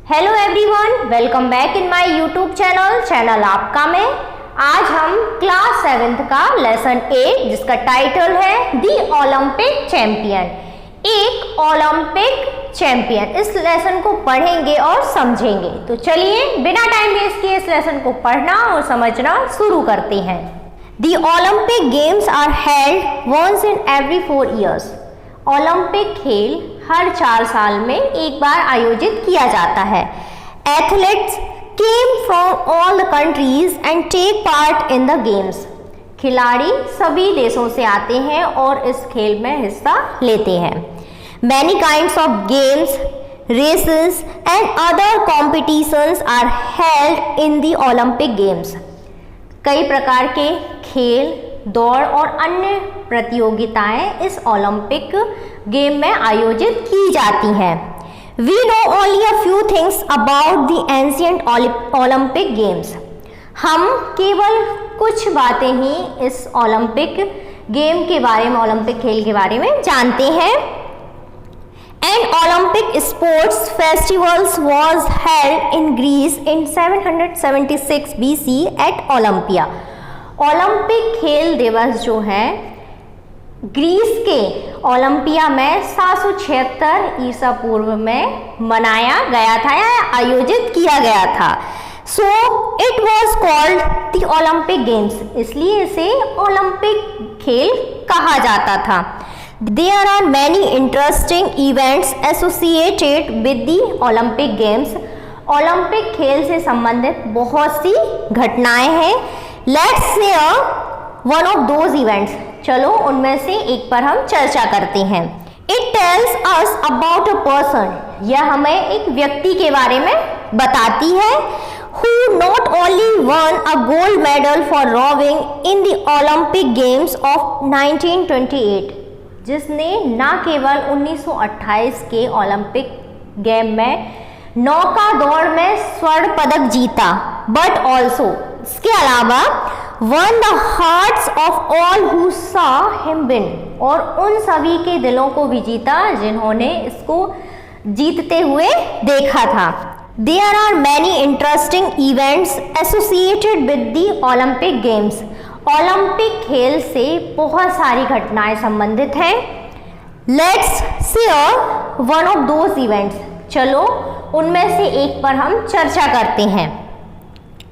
Hello everyone, welcome back in my YouTube channel आपका में। आज हम क्लास 7th का लेसन 8 जिसका टाइटल है दी ओलंपिक चैंपियन, एक ओलंपिक चैंपियन, इस लेसन को पढ़ेंगे और समझेंगे। तो चलिए बिना टाइम वेस्ट किए इस लेसन को पढ़ना और समझना शुरू करते हैं। The Olympic games are held once in every 4 years। Olympic खेल हर 4 साल में एक बार आयोजित किया जाता है। Athletes came from all the countries and take part in the games. खिलाड़ी सभी देशों से आते हैं और इस खेल में हिस्सा लेते हैं। Many kinds of games, races and other competitions are held in the Olympic Games. कई प्रकार के खेल, दौड़ और अन्य प्रतियोगिताएं इस ओलंपिक गेम में आयोजित की जाती हैं। We know only a few things about the ancient Olympic Games. हम केवल कुछ बातें ही इस ओलंपिक गेम के बारे में, ओलंपिक खेल के बारे में जानते हैं। And Olympic sports festivals was held in Greece in 776 BC at Olympia. Olympic खेल दिवस जो है ग्रीस के ओलंपिया में 776 ईसा पूर्व में मनाया गया था या आयोजित किया गया था। So it was called the Olympic Games, इसलिए इसे ओलंपिक खेल कहा जाता था। There are many interesting events associated with the Olympic Games. Olympic खेल से संबंधित बहुत सी घटनाएं हैं। Let's share one of those events. चलो उनमें से एक पर हम चर्चा करते हैं। It tells us about a person, यह हमें एक व्यक्ति के बारे में बताती है। Who not only won a gold medal for rowing in the Olympic Games of 1928, जिसने न केवल 1928 के ओलंपिक गेम में नौका दौड़ में स्वर्ण पदक जीता, बट ऑल्सो इसके अलावा one the hearts of all who saw him win, और उन सभी के दिलों को भी जीता जिन्होंने इसको जीतते हुए देखा था। There are many interesting events associated with the Olympic Games. Olympic खेल से बहुत सारी घटनाएं संबंधित हैं। Let's share one of those events. चलो उनमें से एक पर हम चर्चा करते हैं।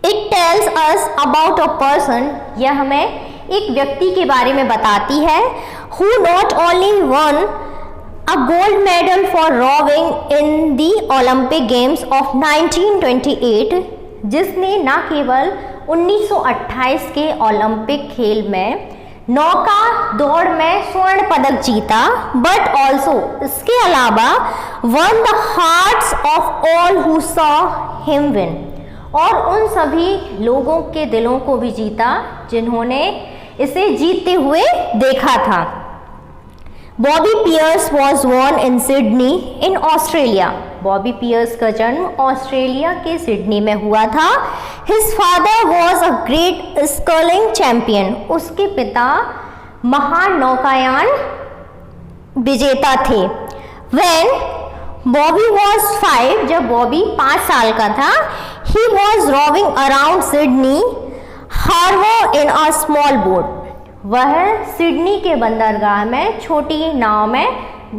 It tells us about a person, यह हमें एक व्यक्ति के बारे में बताती है। Who not only won a gold medal for rowing in the Olympic Games of 1928, जिसने न केवल 1928 के ओलंपिक खेल में नौका दौड़ में स्वर्ण पदक जीता, बट ऑल्सो इसके अलावा one the hearts of all who saw him win, और उन सभी लोगों के दिलों को भी जीता जिन्होंने इसे जीतते हुए देखा था। Bobby Pearce was born in Sydney in Australia. Bobby Pearce का जन्म ऑस्ट्रेलिया के सिडनी में हुआ था। His father was a great sculling champion. उसके पिता महान नौकायान विजेता थे। व्हेन बॉबी वॉज 5, जब बॉबी 5 साल का था, he was rowing around Sydney Harbour in a small boat। वह सिडनी के बंदरगाह में छोटी नाव में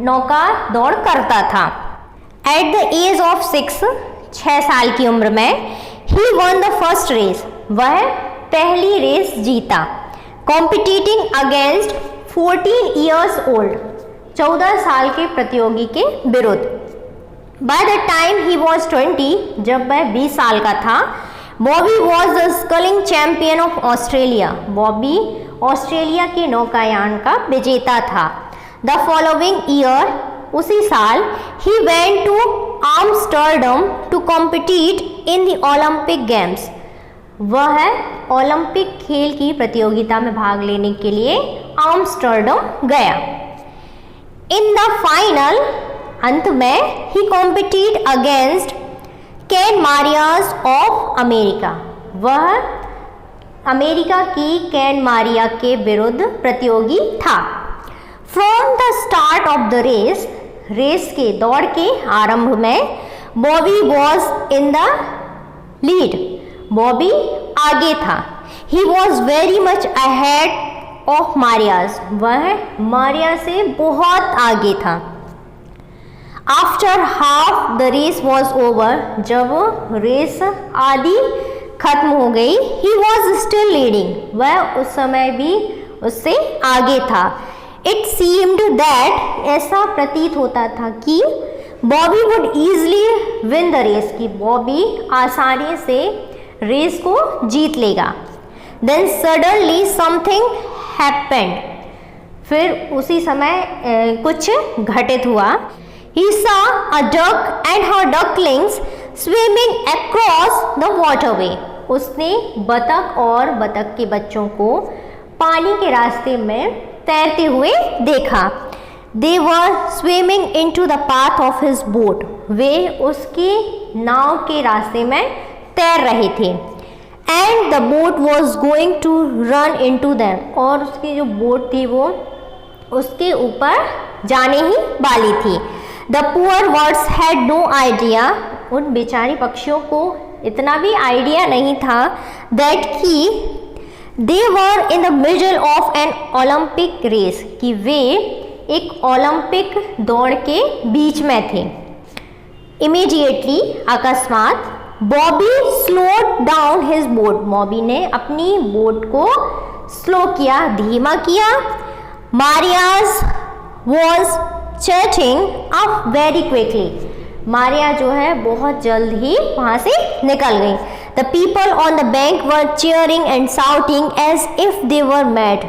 नौका दौड़ करता था। At the age of 6 साल की उम्र में he won the first race, वह पहली रेस जीता। Competing against 14 years old, 14 साल के प्रतियोगी के विरुद्ध। By the time he was 20, जब वह 20 साल का था, Bobby was the sculling champion of Australia। Bobby Australia के नौकायान का विजेता था। The following year, उसी साल, he went to Amsterdam to compete in the Olympic Games। वह ओलंपिक खेल की प्रतियोगिता में भाग लेने के लिए आम्स्टर्डम गया। In the final, अंत में ही competed against Ken Marias of America. वह अमेरिका की कैन मारिया के विरुद्ध प्रतियोगी था। From the start of the race, race के दौड़ के आरंभ में Bobby was in the lead, Bobby आगे था। He was very much ahead of Marias, वह मारिया से बहुत आगे था। After half the race was over, जब रेस आधी खत्म हो गई, ही वॉज स्टिल लीडिंग, वह उस समय भी उससे आगे था। इट सीम्ड दैट, ऐसा प्रतीत होता था कि Bobby would easily win the race, कि बॉबी आसानी से रेस को जीत लेगा। देन सडनली समथिंग हैपेंड, फिर उसी समय कुछ घटित हुआ। He saw a duck and her ducklings swimming across the waterway. उसने बतख और बतख के बच्चों को पानी के रास्ते में तैरते हुए देखा। They were swimming into the path of his boat. वे उसकी नाव के रास्ते में तैर रहे थे। And the boat was going to run into them. और उसकी जो बोट थी वो उसके ऊपर जाने ही वाली थी। The poor birds had no idea, उन बेचारी पक्षियों को इतना भी आइडिया नहीं था that कि they were in the middle of an Olympic race, कि वे एक ओलंपिक दौड़ के बीच में थे। Immediately, अकस्मात, Bobby slowed down his boat, Bobby ने अपनी बोट को स्लो किया, धीमा किया। Maria's was churning up very quickly, Maria जो है बहुत जल्द ही वहाँ से निकल गई। The people on the bank were cheering and shouting as if they were mad,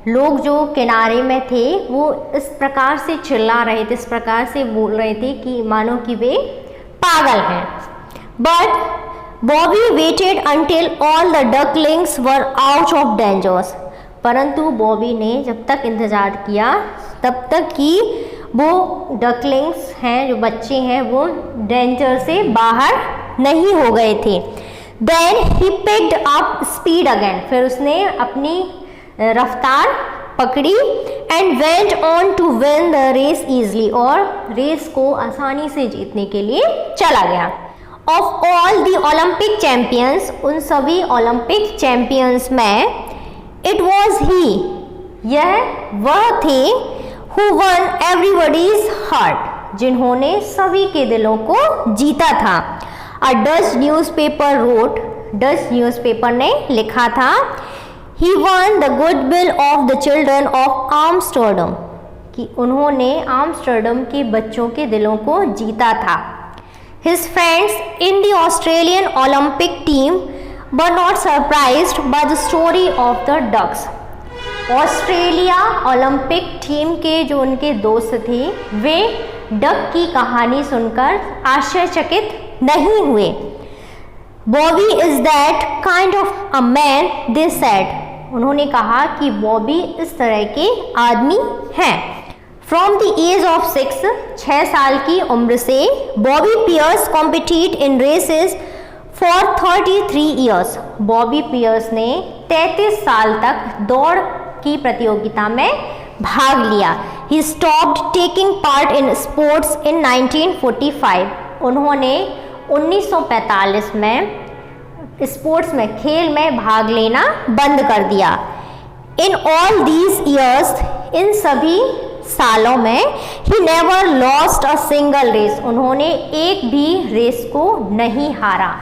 लोग जो किनारे में थे वो इस प्रकार से चिल्ला रहे थे, इस प्रकार से बोल रहे थे कि मानो कि वे पागल हैं। But Bobby waited until all the ducklings were out of dangers, परंतु बॉबी ने जब तक इंतज़ार किया तब तक कि वो डकलिंग्स हैं, जो बच्चे हैं, वो डेंजर से बाहर नहीं हो गए थे। Then he picked up speed again, फिर उसने अपनी रफ्तार पकड़ी। And went on to win the race easily, और रेस को आसानी से जीतने के लिए चला गया। Of all the Olympic champions, उन सभी ओलंपिक चैंपियंस में इट वॉज ही, यह वह थे who won everybody's heart, जिन्होंने सभी के दिलों को जीता था। A Dutch newspaper wrote, Dutch newspaper ने लिखा था, he won the goodwill of the children of Amsterdam, कि उन्होंने आम्स्टर्डम के बच्चों के दिलों को जीता था। His friends in the Australian Olympic team were not surprised by the story of the ducks. Australia Olympic team के जो उनके दोस्त थे वे डक की कहानी सुनकर आश्चर्यचकित नहीं हुए। Bobby is that kind of a man, they said, उन्होंने कहा कि बॉबी इस तरह के आदमी हैं। फ्रॉम द एज ऑफ 6 साल की उम्र से Bobby Pearce competed in races for 33 years, Bobby Pearce ने 33 साल तक दौड़ की प्रतियोगिता में भाग लिया। He stopped taking part in sports in 1945, उन्होंने 1945 में स्पोर्ट्स में, खेल में भाग लेना बंद कर दिया। इन ऑल दीज ईयर्स, इन सभी सालों में, he never lost a single race, उन्होंने एक भी रेस को नहीं हारा।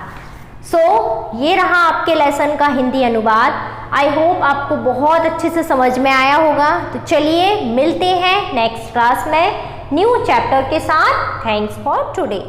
ये रहा आपके लेसन का हिंदी अनुवाद। आई होप आपको बहुत अच्छे से समझ में आया होगा। तो चलिए मिलते हैं नेक्स्ट क्लास में न्यू चैप्टर के साथ। Thanks for today.